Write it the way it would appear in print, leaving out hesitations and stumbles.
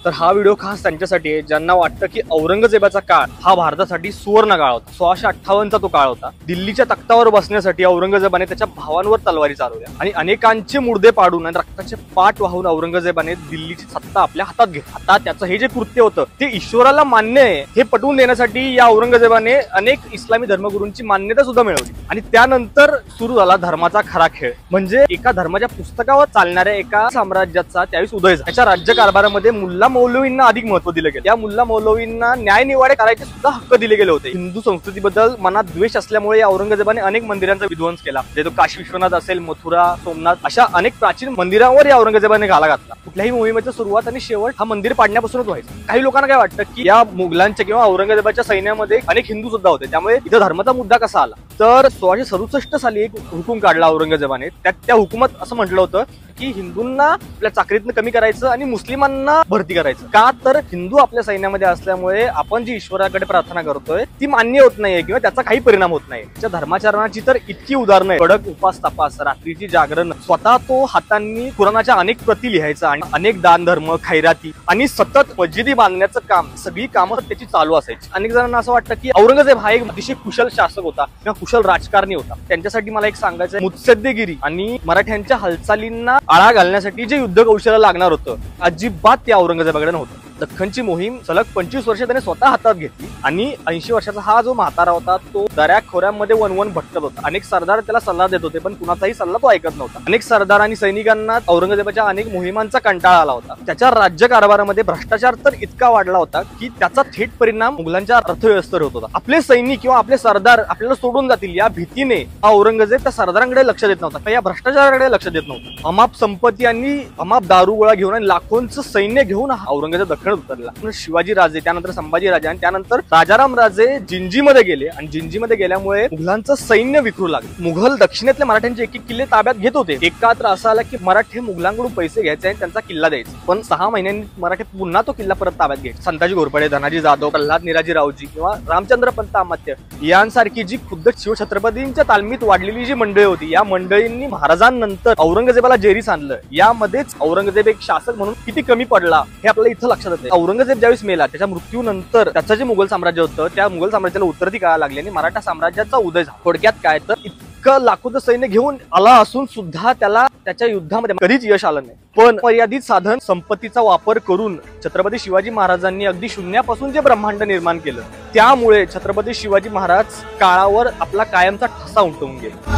तर हा व्हिडिओ खास त्यांच्यासाठी आहे ज्यांना वाटतं की औरंगजेबाचा काळ हा भारतासाठी सुवर्ण काळ होता। 1658चा तो काळ होता। दिल्लीच्या तख्तावर बसण्यासाठी औरंगजेबाने त्याच्या भावांवर तलवारी चालवल्या आणि अनेकांचे मुर्दे पाडून आणि रक्ताचे पाठ वाहून औरंगजेबाने दिल्लीची सत्ता आपल्या हातात घेतली। आता त्याचं हे जे कृत्य होतं ते ईश्वराला मान्य आहे हे पटवून देण्यासाठी या औरंगजेबाने अनेक इस्लामी धर्मगुरूंची मान्यता सुद्धा मिळवली आणि त्यानंतर सुरू झाला धर्माचा खरा खेळ। म्हणजे एका धर्माच्या पुस्तकावर चालणाऱ्या एका साम्राज्याचा त्यावेळेस उदय झाला। त्याच्या राज्यकारभारामध्ये मुल्ला मौलवींना अधिक महत्व दिले गेले। या मुल्ला मौलवींना न्यायनिवाडे करायचे सुद्धा हक्क दिले गेले होते। हिंदू संस्कृतीबद्दल मनात द्वेष असल्यामुळे या औरंगजेबाने अनेक मंदिरांचा विध्वंस केला। तो काशी विश्वनाथ असेल, मथुरा, सोमनाथ अशा अनेक प्राचीन मंदिरांवर या औरंगजेबाने घाला घातला। कुठल्याही मोहिमेची सुरुवात आणि शेवट हा मंदिर पाडण्यापासूनच व्हायचा। काही लोकांना काय वाटतं की या मुघलांच्या किंवा औरंगजेबाच्या सैन्यामध्ये अनेक हिंदू सुद्धा होते, त्यामुळे इथं धर्माचा मुद्दा कसा आला। तर 1667 साली एक हुकूम काढला औरंगजेबाने। त्या हुकुमात असं म्हटलं होतं की हिंदूंना आपल्या चाकरीतनं कमी करायचं आणि मुस्लिमांना भरती करायचं। का तर हिंदू आपल्या सैन्यामध्ये असल्यामुळे आपण जी ईश्वराकडे प्रार्थना करतोय ती मान्य होत नाहीये किंवा त्याचा काही परिणाम होत नाही। त्याच्या धर्माचरणाची तर इतकी उदाहरणं आहे। कडक उपास तपास, रात्रीची जागरण, स्वतः तो हातांनी कुराणाच्या अनेक प्रती लिहायचा आणि अनेक दान धर्म, खैराती आणि सतत मस्जिदी बांधण्याचं काम, सगळी कामं त्याची चालू असायची। अनेक जणांना असं वाटतं की औरंगजेब हा एक अतिशय कुशल शासक होता किंवा कुशल राजकारणी होता। त्यांच्यासाठी मला एक सांगायचं, मुत्सद्देगिरी आणि मराठ्यांच्या हालचालींना आळा घालण्यासाठी जे युद्ध कौशल्य लागणार होतं अजिबात त्या औरंगजेबाकडे नव्हतं। दख्खनची मोहीम सलग 25 वर्ष त्याने स्वतः हातात घेतली आणि 80 वर्षाचा हा जो म्हातारा होता तो दऱ्या खोऱ्यांमध्ये वनवन भटकत होता। अनेक सरदार त्याला सल्ला देत होते पण कुणाचाही सल्ला तो ऐकत नव्हता। अनेक सरदार आणि सैनिकांना औरंगजेबाच्या अनेक मोहिमांचा कंटाळा आला होता। त्याच्या राज्यकारभारामध्ये भ्रष्टाचार तर इतका वाढला होता की त्याचा थेट परिणाम मुघलांच्या अर्थव्यवस्थेवर होत होता। आपले सैनिक किंवा आपले सरदार आपल्याला सोडून जातील या भीतीने औरंगजेब त्या सरदारांकडे लक्ष देत नव्हता, या भ्रष्टाचाराकडे लक्ष देत नव्हता। अमाप संपत्ती आणि अमाप दारुगोळा घेऊन आणि लाखोंचं सैन्य घेऊन औरंगजेब उतरला। शिवाजी राजे, त्यानंतर संभाजी राजे आणि त्यानंतर राजाराम राजे जिंजीमध्ये गेले आणि जिंजीमध्ये गेल्यामुळे मुघलांचं सैन्य विखरू लागलं। मुघल दक्षिणेतले मराठ्यांचे एक एक किल्ले ताब्यात घेत होते। एक काळ तर असा आला की मराठी मुघलांकडून पैसे घ्यायचे आणि त्यांचा किल्ला द्यायचा, पण 6 महिन्यांनी मराठी पुन्हा तो किल्ला परत ताब्यात घ्यायचा। संताजी घोरपडे, धनाजी जाधव, प्रल्हाद निराजीरावजी किंवा रामचंद्र पंत अमात्य यांसारखी जी खुद्द शिवछत्रपतींच्या तालमीत वाढलेली जी मंडळी होती, या मंडळींनी महाराजांनंतर औरंगजेबाला जेरीस आणलं। यामध्येच औरंगजेब एक शासक म्हणून किती कमी पडला हे आपल्याला इथं लक्षात येते। औरंगजेब ज्यावेळेस मेला त्याच्या मृत्यूनंतर त्याचं जे मुघल साम्राज्य होतं त्या मुघल साम्राज्याला उत्तरती काळा लागली आणि मराठा साम्राज्याचा उदय झाला। थोडक्यात काय तर इतकं लाखोचं सैन्य घेऊन आला असून सुद्धा त्याला त्याच्या युद्धामध्ये कधीच यश आलं नाही। पण मर्यादित साधन संपत्तीचा वापर करून छत्रपती शिवाजी महाराजांनी अगदी शून्यापासून जे ब्रह्मांड निर्माण केलं त्यामुळे छत्रपती शिवाजी महाराज काळावर आपला कायमचा ठसा उमटवून गेला।